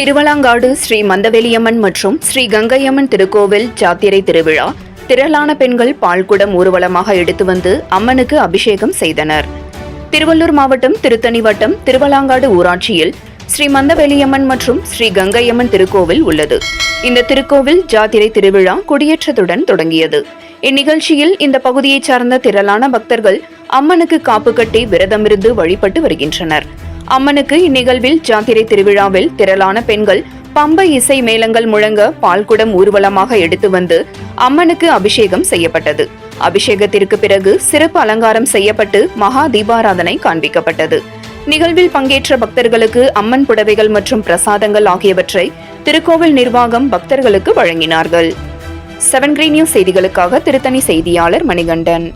திருவலாங்காடு ஸ்ரீ மந்தவெளியம்மன் மற்றும் ஸ்ரீ கங்கையம்மன் திருக்கோவில் ஜாத்திரை திருவிழா திரளான பெண்கள் பால்குடம் ஊர்வலமாக எடுத்து வந்து அம்மனுக்கு அபிஷேகம் செய்தனர். திருவள்ளூர் மாவட்டம் திருத்தணி வட்டம் திருவலாங்காடு ஊராட்சியில் ஸ்ரீ மந்தவெளியம்மன் மற்றும் ஸ்ரீ கங்கையம்மன் திருக்கோவில் உள்ளது. இந்த திருக்கோவில் ஜாத்திரை திருவிழா கொடியேற்றத்துடன் தொடங்கியது. இந்நிகழ்ச்சியில் இந்த பகுதியைச் சார்ந்த திரளான பக்தர்கள் அம்மனுக்கு காப்பு கட்டி விரதமிருந்து வழிபட்டு வருகின்றனர். அம்மனுக்கு இந்நிகழ்வில் ஜாத்திரை திருவிழாவில் திரளான பெண்கள் பம்பை இசை மேளங்கள் முழங்க பால்குடம் ஊர்வலமாக எடுத்து வந்து அம்மனுக்கு அபிஷேகம் செய்யப்பட்டது. அபிஷேகத்திற்கு பிறகு சிறப்பு அலங்காரம் செய்யப்பட்டு மகா தீபாராதனை காண்பிக்கப்பட்டது. நிகழ்வில் பங்கேற்ற பக்தர்களுக்கு அம்மன் புடவைகள் மற்றும் பிரசாதங்கள் ஆகியவற்றை திருக்கோவில் நிர்வாகம் பக்தர்களுக்கு வழங்கினார்கள். 7 Green News செய்திகளுக்காக திருத்தணி செய்தியாளர் மணிகண்டன்.